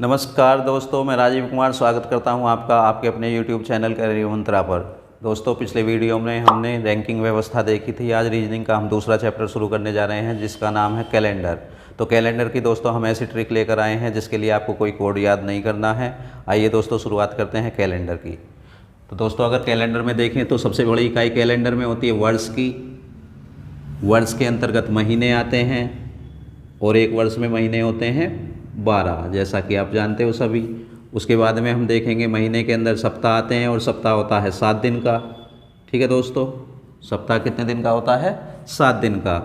नमस्कार दोस्तों, मैं राजीव कुमार स्वागत करता हूं आपका आपके अपने YouTube चैनल करियर मंत्रा पर। दोस्तों, पिछले वीडियो में हमने रैंकिंग व्यवस्था देखी थी। आज रीजनिंग का हम दूसरा चैप्टर शुरू करने जा रहे हैं जिसका नाम है कैलेंडर। तो कैलेंडर की दोस्तों हम ऐसी ट्रिक लेकर आए हैं जिसके लिए आपको कोई कोड याद नहीं करना है। आइए दोस्तों शुरुआत करते हैं कैलेंडर की। तो दोस्तों अगर कैलेंडर में देखें तो सबसे बड़ी इकाई कैलेंडर में होती है वर्ष की। वर्ष के अंतर्गत महीने आते हैं और एक वर्ष में महीने होते हैं 12, जैसा कि आप जानते हो सभी। उसके बाद में हम देखेंगे महीने के अंदर सप्ताह आते हैं और सप्ताह होता है 7 दिन का। ठीक है दोस्तों, सप्ताह कितने दिन का होता है? 7 दिन का।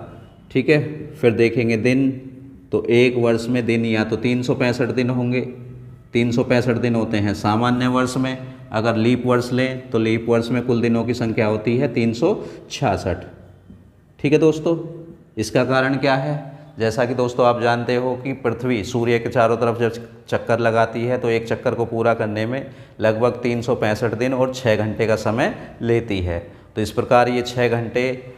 ठीक है, फिर देखेंगे दिन। तो एक वर्ष में दिन या तो 365 दिन होंगे। 365 दिन होते हैं सामान्य वर्ष में। अगर लीप वर्ष लें तो लीप वर्ष में कुल दिनों की संख्या होती है 366। ठीक है दोस्तों, इसका कारण क्या है? जैसा कि दोस्तों आप जानते हो कि पृथ्वी सूर्य के चारों तरफ जब चक्कर लगाती है तो एक चक्कर को पूरा करने में लगभग 365 दिन और 6 घंटे का समय लेती है। तो इस प्रकार ये 6 घंटे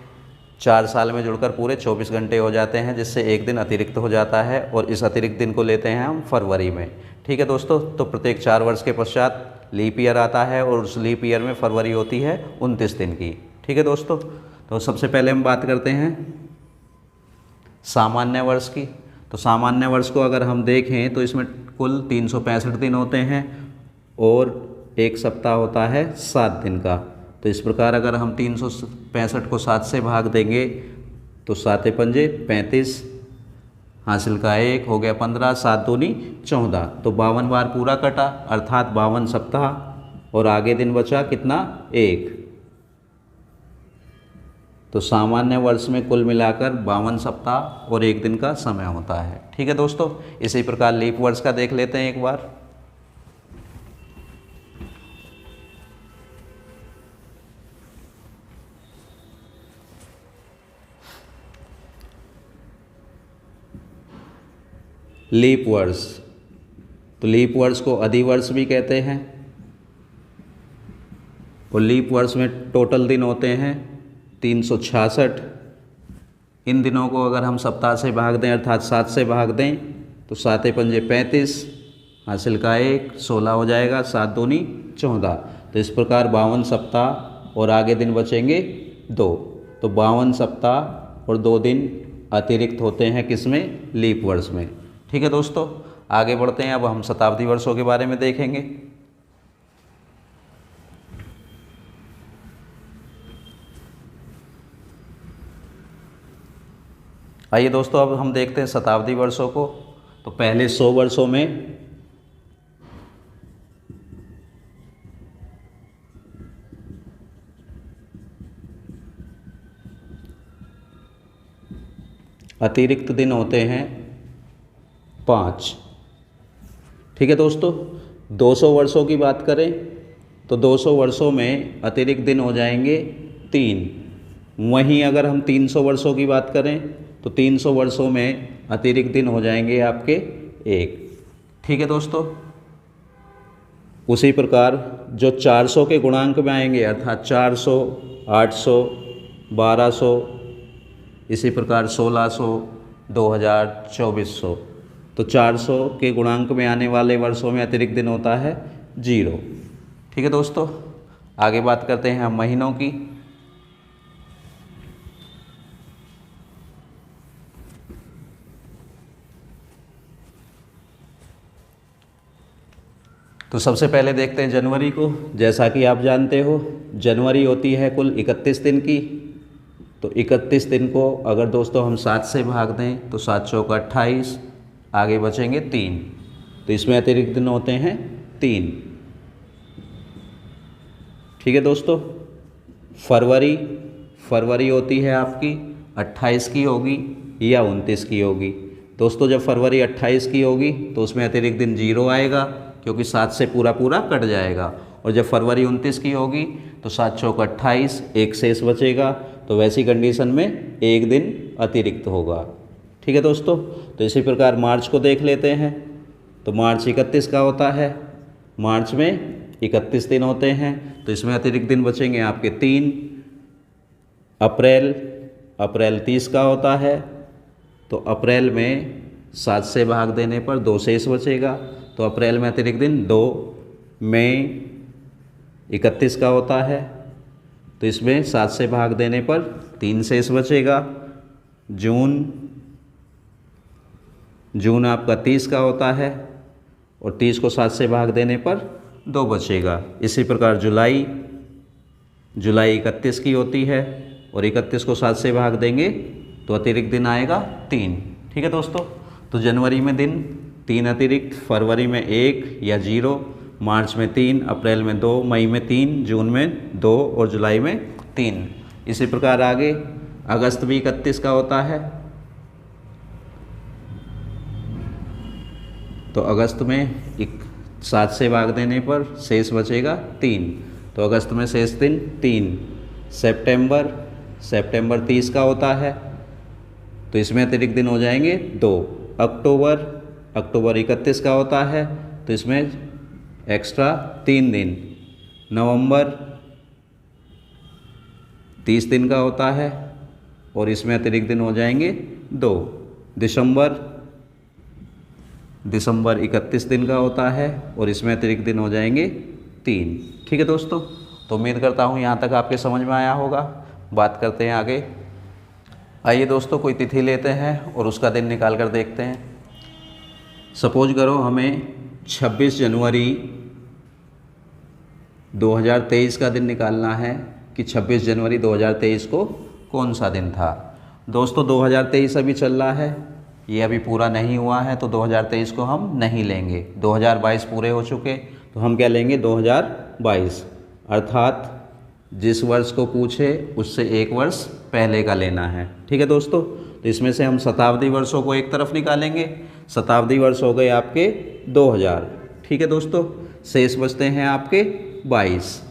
4 साल में जुड़कर पूरे 24 घंटे हो जाते हैं, जिससे एक दिन अतिरिक्त हो जाता है और इस अतिरिक्त दिन को लेते हैं हम फरवरी में। ठीक है दोस्तों, तो प्रत्येक 4 वर्ष के पश्चात लीप ईयर आता है और उस लीप ईयर में फरवरी होती है 29 दिन की। ठीक है दोस्तों, तो सबसे पहले हम बात करते हैं सामान्य वर्ष की। तो सामान्य वर्ष को अगर हम देखें तो इसमें कुल 365 दिन होते हैं और एक सप्ताह होता है 7 दिन का। तो इस प्रकार अगर हम 365 को 7 से भाग देंगे तो 7 पंजे 35, हासिल का 1 हो गया 15, 7 दूनी 14। तो 52 बार पूरा कटा, अर्थात 52 सप्ताह। और आगे दिन बचा कितना? 1। तो सामान्य वर्ष में कुल मिलाकर 52 सप्ताह और 1 दिन का समय होता है। ठीक है दोस्तों, इसी प्रकार लीप वर्ष का देख लेते हैं एक बार। लीप वर्ष, तो लीप वर्ष को अधिवर्ष भी कहते हैं। और लीप वर्ष में टोटल दिन होते हैं 366। इन दिनों को अगर हम सप्ताह से भाग दें अर्थात 7 से भाग दें तो 7 पंजे 35, हासिल का 1, 16 हो जाएगा, 7 दूनी 14। तो इस प्रकार 52 सप्ताह और आगे दिन बचेंगे 2। तो 52 सप्ताह और 2 दिन अतिरिक्त होते हैं किसमें? लीप वर्ष में। ठीक है दोस्तों, आगे बढ़ते हैं। अब हम शताब्दी वर्षों के बारे में देखेंगे। आइए दोस्तों, अब हम देखते हैं शताब्दी वर्षों को। तो पहले 100 वर्षों में अतिरिक्त दिन होते हैं 5। ठीक है दोस्तों, 200 वर्षों की बात करें तो 200 वर्षों में अतिरिक्त दिन हो जाएंगे 3। वहीं अगर हम 300 वर्षों की बात करें तो 300 वर्षों में अतिरिक्त दिन हो जाएंगे आपके 1। ठीक है दोस्तों, उसी प्रकार जो 400 के गुणांक में आएंगे अर्थात 400, 800, 1200, इसी प्रकार 1600, 2000, 2400। तो 400 के गुणांक में आने वाले वर्षों में अतिरिक्त दिन होता है 0। ठीक है दोस्तों, आगे बात करते हैं हम महीनों की। तो सबसे पहले देखते हैं जनवरी को। जैसा कि आप जानते हो जनवरी होती है कुल 31 दिन की। तो 31 दिन को अगर दोस्तों हम 7 से भाग दें तो 7 चौका 28, आगे बचेंगे 3। तो इसमें अतिरिक्त दिन होते हैं 3। ठीक है दोस्तों, फरवरी होती है आपकी 28 की होगी या 29 की होगी। दोस्तों जब फरवरी 28 की होगी तो उसमें अतिरिक्त दिन 0 आएगा क्योंकि 7 से पूरा पूरा कट जाएगा। और जब फरवरी 29 की होगी तो 7 चौका 28, 1 शेष बचेगा। तो वैसी कंडीशन में 1 दिन अतिरिक्त होगा। ठीक है दोस्तों, तो इसी प्रकार मार्च को देख लेते हैं। तो मार्च 31 का होता है। मार्च में 31 दिन होते हैं तो इसमें अतिरिक्त दिन बचेंगे आपके 3। अप्रैल 30 का होता है तो अप्रैल में 7 से भाग देने पर 2 शेष बचेगा। तो अप्रैल में अतिरिक्त दिन 2, मई 31 का होता है, तो इसमें 7 से भाग देने पर 3 शेष बचेगा। जून आपका 30 का होता है और 30 को 7 से भाग देने पर 2 बचेगा। इसी प्रकार जुलाई 31 की होती है और 31 को 7 से भाग देंगे तो अतिरिक्त दिन आएगा 3। ठीक है दोस्तों, तो जनवरी में दिन 3 अतिरिक्त, फरवरी में 1 या 0, मार्च में 3, अप्रैल में 2, मई में 3, जून में 2 और जुलाई में 3। इसी प्रकार आगे अगस्त भी 31 का होता है, तो अगस्त में 7 से भाग देने पर शेष बचेगा 3, तो अगस्त में शेष दिन 3। सितंबर 30 का होता है, तो इसमें अतिरिक्त दिन हो जाएंगे 2। अक्टूबर 31 का होता है, तो इसमें एक्स्ट्रा 3 दिन। नवंबर 30 दिन का होता है और इसमें अतिरिक्त दिन हो जाएंगे 2। दिसंबर 31 दिन का होता है और इसमें अतिरिक्त दिन हो जाएंगे 3। ठीक है दोस्तों, तो उम्मीद करता हूँ यहाँ तक आपके समझ में आया होगा। बात करते हैं आगे। आइए दोस्तों, कोई तिथि लेते हैं और उसका दिन निकाल कर देखते हैं। सपोज करो हमें 26 जनवरी 2023 का दिन निकालना है कि 26 जनवरी 2023 को कौन सा दिन था। दोस्तों 2023 अभी चल रहा है, ये अभी पूरा नहीं हुआ है, तो 2023 को हम नहीं लेंगे। 2022 पूरे हो चुके, तो हम क्या लेंगे 2022, अर्थात जिस वर्ष को पूछे उससे 1 वर्ष पहले का लेना है। ठीक है दोस्तों, तो इसमें से हम शताब्दी वर्षों को एक तरफ निकालेंगे। शताब्दी वर्ष हो गए आपके 2000। ठीक है दोस्तों, शेष बचते हैं आपके 22।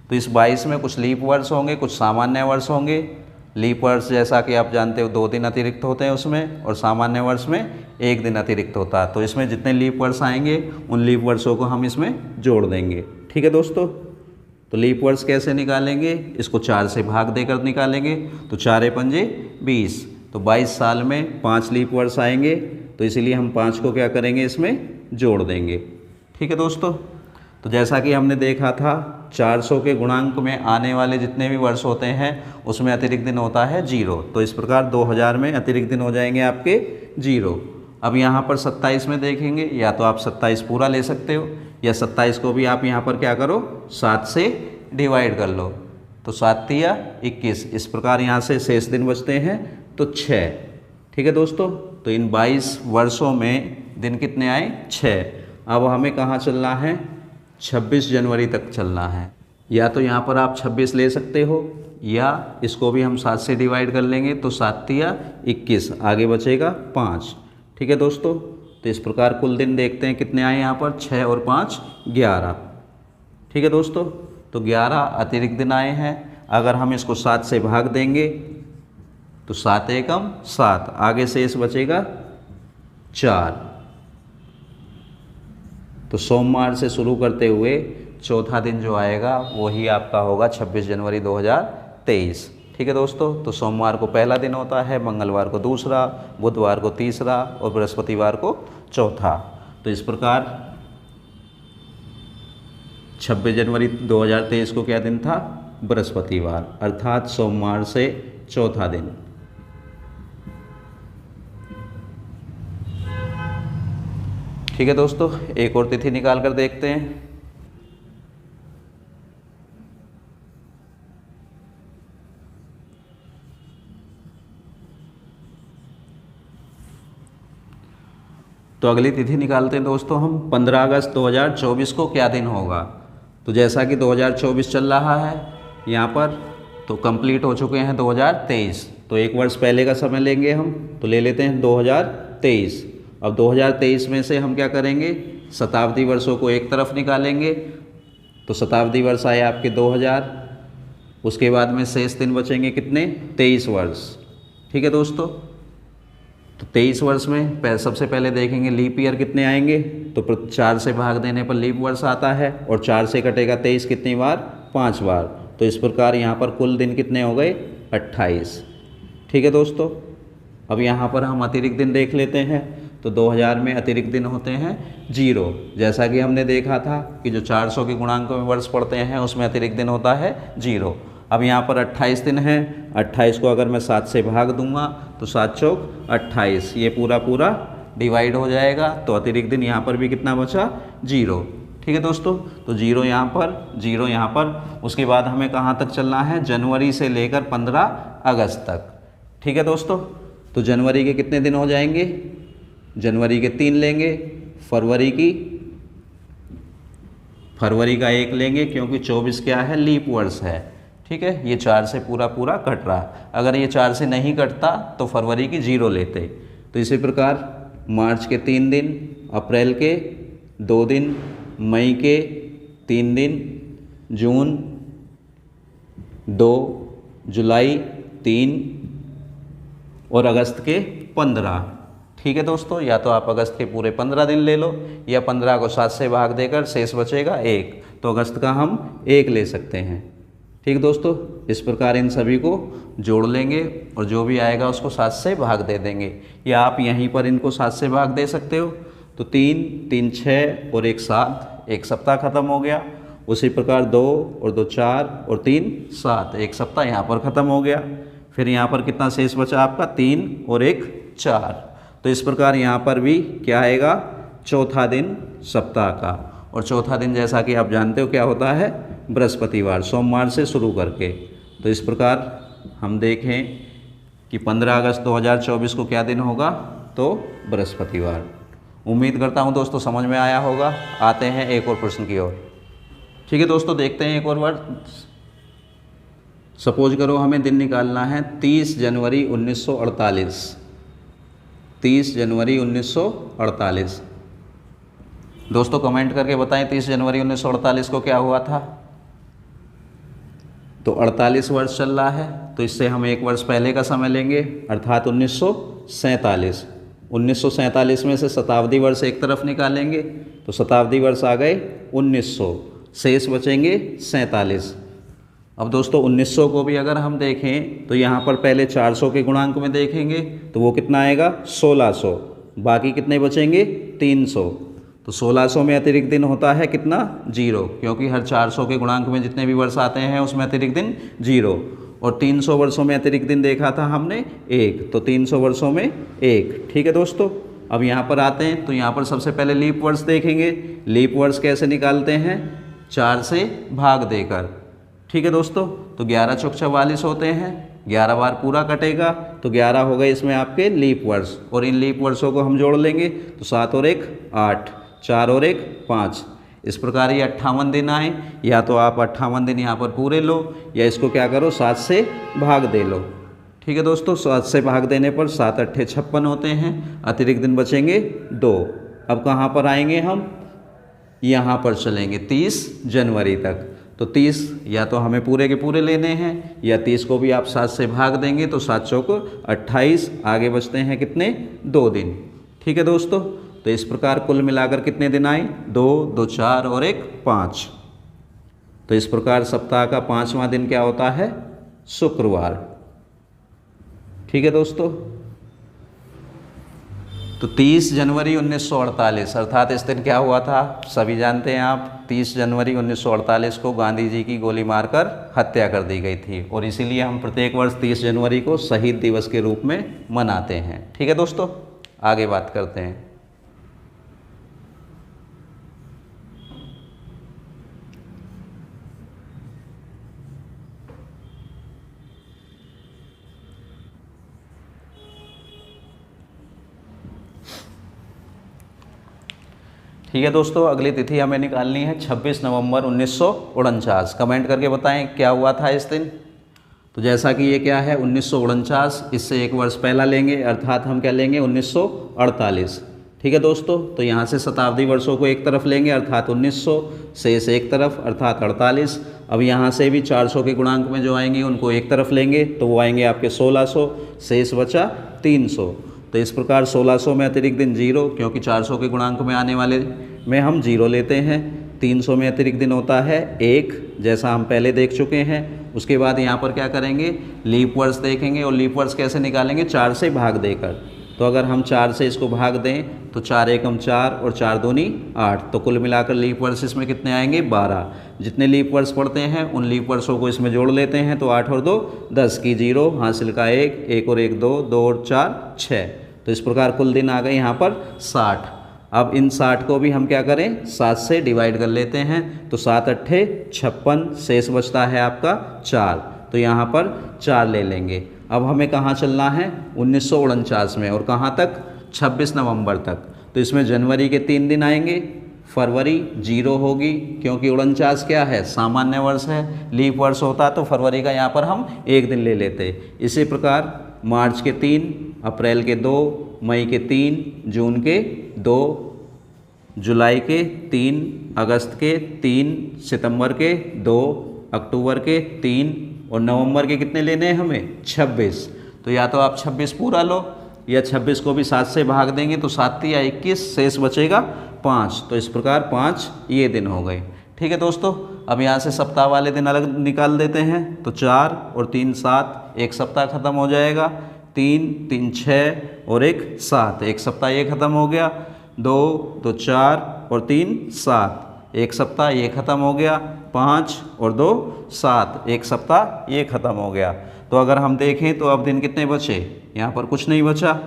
तो इस 22 में कुछ लीप वर्ष होंगे, कुछ सामान्य वर्ष होंगे। लीप वर्ष जैसा कि आप जानते हो 2 दिन अतिरिक्त होते हैं उसमें, और सामान्य वर्ष में 1 दिन अतिरिक्त होता है। तो इसमें जितने लीप वर्ष आएंगे उन लीप वर्षों को हम इसमें जोड़ देंगे। ठीक है दोस्तों, तो लीप वर्ष कैसे निकालेंगे, इसको 4 से भाग देकर निकालेंगे, तो 4 पंजे 20, तो 22 साल में 5 लीप वर्ष आएंगे, तो इसीलिए हम 5 को क्या करेंगे इसमें जोड़ देंगे। ठीक है दोस्तों, तो जैसा कि हमने देखा था 400 के गुणांक में आने वाले जितने भी वर्ष होते हैं उसमें अतिरिक्त दिन होता है 0, तो इस प्रकार 2000 में अतिरिक्त दिन हो जाएंगे आपके 0। अब यहाँ पर 27 में देखेंगे, या तो आप 27 पूरा ले सकते हो, या 27 को भी आप यहाँ पर क्या करो 7 से डिवाइड कर लो, तो 7 या 21, इस प्रकार यहाँ से शेष दिन बचते हैं तो 6। ठीक है दोस्तों, तो इन 22 वर्षों में दिन कितने आए 6। अब हमें कहाँ चलना है 26 जनवरी तक चलना है। या तो यहाँ पर आप 26 ले सकते हो, या इसको भी हम 7 से डिवाइड कर लेंगे, तो 7 या 21, आगे बचेगा 5। ठीक है दोस्तों, तो इस प्रकार कुल दिन देखते हैं कितने आए यहाँ पर 6 और 5 11। ठीक है दोस्तों, तो 11 अतिरिक्त दिन आए हैं। अगर हम इसको 7 से भाग देंगे तो 7 एकम 7, आगे शेष बचेगा 4। तो सोमवार से शुरू करते हुए चौथा दिन जो आएगा वही आपका होगा 26 जनवरी 2023। ठीक है दोस्तों, तो सोमवार को पहला दिन होता है, मंगलवार को दूसरा, बुधवार को तीसरा और बृहस्पतिवार को चौथा। तो इस प्रकार 26 जनवरी 2023 को क्या दिन था बृहस्पतिवार, अर्थात सोमवार से चौथा दिन। ठीक है दोस्तों, एक और तिथि निकाल कर देखते हैं। तो अगली तिथि निकालते हैं दोस्तों हम 15 अगस्त 2024 को क्या दिन होगा। तो जैसा कि 2024 चल रहा है यहाँ पर, तो कंप्लीट हो चुके हैं 2023, तो 1 वर्ष पहले का समय लेंगे हम, तो ले लेते हैं 2023। अब 2023 में से हम क्या करेंगे शताब्दी वर्षों को एक तरफ निकालेंगे, तो शताब्दी वर्ष आए आपके 2000, उसके बाद में शेष दिन बचेंगे कितने 23 वर्ष। ठीक है दोस्तों, तो 23 वर्ष में सबसे पहले देखेंगे लीप ईयर कितने आएंगे, तो 4 से भाग देने पर लीप वर्ष आता है, और 4 से कटेगा 23 कितनी बार 5 बार, तो इस प्रकार यहाँ पर कुल दिन कितने हो गए 28। ठीक है दोस्तों, अब यहाँ पर हम अतिरिक्त दिन देख लेते हैं। तो 2000 में अतिरिक्त दिन होते हैं 0। जैसा कि हमने देखा था कि जो 400 के गुणांकों में वर्ष पड़ते हैं उसमें अतिरिक्त दिन होता है 0। अब यहाँ पर 28 दिन हैं, 28 को अगर मैं 7 से भाग दूंगा तो 7 चौक 28, ये पूरा पूरा डिवाइड हो जाएगा। तो अतिरिक्त दिन यहाँ पर भी कितना बचा 0। ठीक है दोस्तों, तो 0 यहाँ पर, 0 यहाँ पर। उसके बाद हमें कहाँ तक चलना है, जनवरी से लेकर 15 अगस्त तक। ठीक है दोस्तों, तो जनवरी के कितने दिन हो जाएंगे, जनवरी के 3 लेंगे, फरवरी का 1 लेंगे क्योंकि 24 क्या है, लीप वर्ष है। ठीक है, ये 4 से पूरा पूरा कट रहा। अगर ये 4 से नहीं कटता तो फरवरी की 0 लेते। तो इसी प्रकार मार्च के 3 दिन, अप्रैल के 2 दिन, मई के 3 दिन, जून 2, जुलाई 3 और अगस्त के 15। ठीक है दोस्तों, या तो आप अगस्त के पूरे 15 दिन ले लो या 15 को 7 से भाग देकर शेष बचेगा 1, तो अगस्त का हम 1 ले सकते हैं। ठीक दोस्तों, इस प्रकार इन सभी को जोड़ लेंगे और जो भी आएगा उसको 7 से भाग दे देंगे, या आप यहीं पर इनको 7 से भाग दे सकते हो। तो 3, 3 6 और 1 7, 1 सप्ताह खत्म हो गया। उसी प्रकार 2 और 2 4 और 3 7, 1 सप्ताह यहाँ पर ख़त्म हो गया। फिर यहाँ पर कितना शेष बचा आपका, 3 और 1 4। तो इस प्रकार यहाँ पर भी क्या आएगा, चौथा दिन सप्ताह का। और चौथा दिन जैसा कि आप जानते हो क्या होता है, बृहस्पतिवार, सोमवार से शुरू करके। तो इस प्रकार हम देखें कि 15 अगस्त 2024 को क्या दिन होगा, तो बृहस्पतिवार। उम्मीद करता हूँ दोस्तों समझ में आया होगा। आते हैं एक और प्रश्न की ओर। ठीक है दोस्तों, देखते हैं एक और वर्ड। सपोज करो हमें दिन निकालना है 30 जनवरी 1948। 30 जनवरी 1948। दोस्तों कमेंट करके बताएं 30 जनवरी 1948 को क्या हुआ था। तो 48 वर्ष चल रहा है, तो इससे हम 1 वर्ष पहले का समय लेंगे, अर्थात 1947। 1947 में से शताब्दी वर्ष एक तरफ निकालेंगे तो शताब्दी वर्ष आ गए 1900, शेष बचेंगे 47। अब दोस्तों 1900 को भी अगर हम देखें तो यहाँ पर पहले 400 के गुणांक में देखेंगे तो वो कितना आएगा, 1600। बाकी कितने बचेंगे, 300। तो 1600 में अतिरिक्त दिन होता है कितना, 0, क्योंकि हर 400 के गुणांक में जितने भी वर्ष आते हैं उसमें अतिरिक्त दिन 0। और 300 वर्षों में अतिरिक्त दिन देखा था हमने 1, तो 300 वर्षों में 1। ठीक है दोस्तों, अब यहाँ पर आते हैं तो यहाँ पर सबसे पहले लीप वर्ष देखेंगे। लीप वर्ष कैसे निकालते हैं, 4 से भाग देकर। ठीक है दोस्तों, तो 11 चौक 44 होते हैं, 11 बार पूरा कटेगा तो 11 हो गए इसमें आपके लीप वर्ष। और इन लीप वर्षों को हम जोड़ लेंगे तो 7 और 1 8, 4 और 1 5। इस प्रकार ये 58 दिन आए। या तो आप 58 दिन यहाँ पर पूरे लो या इसको क्या करो, 7 से भाग दे लो। ठीक है दोस्तों, 7 से भाग देने पर 7 8 56 होते हैं, अतिरिक्त दिन बचेंगे 2। अब कहाँ पर आएंगे हम, यहाँ पर चलेंगे 30 जनवरी तक। तो 30 या तो हमें पूरे के पूरे लेने हैं या 30 को भी आप 7 से भाग देंगे तो 7 चौक 28, आगे बचते हैं कितने, 2 दिन। ठीक है दोस्तों, तो इस प्रकार कुल मिलाकर कितने दिन आए, 2 2 4 और 1 5। तो इस प्रकार सप्ताह का 5वां दिन क्या होता है, शुक्रवार। ठीक है दोस्तों, तो 30 जनवरी 1948 अर्थात इस दिन क्या हुआ था, सभी जानते हैं आप। 30 जनवरी 1948 को गांधी जी की गोली मारकर हत्या कर दी गई थी और इसीलिए हम प्रत्येक वर्ष 30 जनवरी को शहीद दिवस के रूप में मनाते हैं। ठीक है दोस्तों, आगे बात करते हैं। ठीक है दोस्तों, अगली तिथि हमें निकालनी है 26 नवंबर 1949। कमेंट करके बताएं क्या हुआ था इस दिन। तो जैसा कि ये क्या है 1949, इससे 1 वर्ष पहला लेंगे अर्थात हम क्या लेंगे 1948। ठीक है दोस्तों, तो यहाँ से शताब्दी वर्षों को एक तरफ लेंगे अर्थात 1900, शेष एक तरफ अर्थात 48। अब यहाँ से भी 400 के गुणांक में जो आएंगे उनको एक तरफ लेंगे तो वो आएंगे आपके 1600, शेष बचा 300। तो इस प्रकार 1600 में अतिरिक्त दिन 0, क्योंकि 400 के गुणांक में आने वाले में हम 0 लेते हैं। 300 में अतिरिक्त दिन होता है 1, जैसा हम पहले देख चुके हैं। उसके बाद यहाँ पर क्या करेंगे, लीप वर्ष देखेंगे और लीप वर्ष कैसे निकालेंगे, 4 से भाग देकर। तो अगर हम 4 से इसको भाग दें तो 4 एकम 4 और 4 दूनी 8, तो कुल मिलाकर लीप वर्ष इसमें कितने आएंगे 12। जितने लीप वर्ष पड़ते हैं उन लीप वर्षों को इसमें जोड़ लेते हैं, तो 8 और 2 10 की 0, हासिल का 1, 1 और 1 2, 2 और 4 6। तो इस प्रकार कुल दिन आ गए यहाँ पर 60। अब इन 60 को भी हम क्या करें 7 से डिवाइड कर लेते हैं, तो 7 अट्ठे 56, शेष बचता है आपका 4, तो यहाँ पर 4 ले लेंगे। अब हमें कहाँ चलना है 1949 में, और कहाँ तक 26 नवंबर तक। तो इसमें जनवरी के 3 दिन आएंगे, फरवरी 0 होगी क्योंकि 49 क्या है सामान्य वर्ष है, लीप वर्ष होता तो फरवरी का यहाँ पर हम 1 दिन ले लेते। इसी प्रकार मार्च के 3, अप्रैल के 2, मई के 3, जून के 2, जुलाई के 3, अगस्त के 3, सितंबर के 2, अक्टूबर के 3 और नवंबर के कितने लेने हैं हमें 26। तो या तो आप 26 पूरा लो या 26 को भी 7 से भाग देंगे तो 7 या 21, शेष बचेगा 5। तो इस प्रकार 5 ये दिन हो गए। ठीक है दोस्तों, अब यहाँ से सप्ताह वाले दिन अलग निकाल देते हैं, तो 4 और 3 7, एक सप्ताह खत्म हो जाएगा। 3 3 6 और 1 7, एक सप्ताह ये खत्म हो गया। 2 2 4 और 3 7, एक सप्ताह ये ख़त्म हो गया। 5 और 2 7, एक सप्ताह ये ख़त्म हो गया। तो अगर हम देखें तो अब दिन कितने बचे, यहाँ पर कुछ नहीं बचा,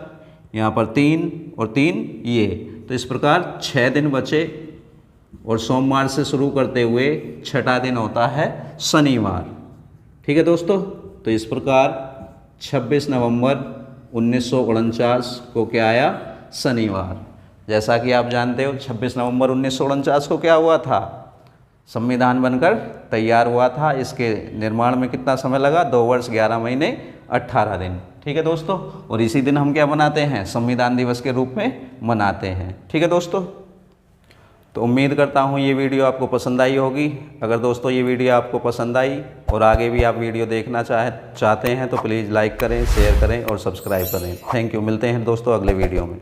यहाँ पर 3 और 3 ये, तो इस प्रकार 6 दिन बचे। और सोमवार से शुरू करते हुए छठा दिन होता है शनिवार। ठीक है दोस्तों, तो इस प्रकार 26 नवंबर 1949 को क्या आया शनिवार। जैसा कि आप जानते हो 26 नवंबर 1949 को क्या हुआ था, संविधान बनकर तैयार हुआ था। इसके निर्माण में कितना समय लगा, 2 वर्ष 11 महीने 18 दिन। ठीक है दोस्तों, और इसी दिन हम क्या मनाते हैं, संविधान दिवस के रूप में मनाते हैं। ठीक है दोस्तों, तो उम्मीद करता हूँ ये वीडियो आपको पसंद आई होगी। अगर दोस्तों ये वीडियो आपको पसंद आई और आगे भी आप वीडियो देखना चाहते हैं तो प्लीज़ लाइक करें, शेयर करें और सब्सक्राइब करें। Thank you. मिलते हैं दोस्तों अगले वीडियो में।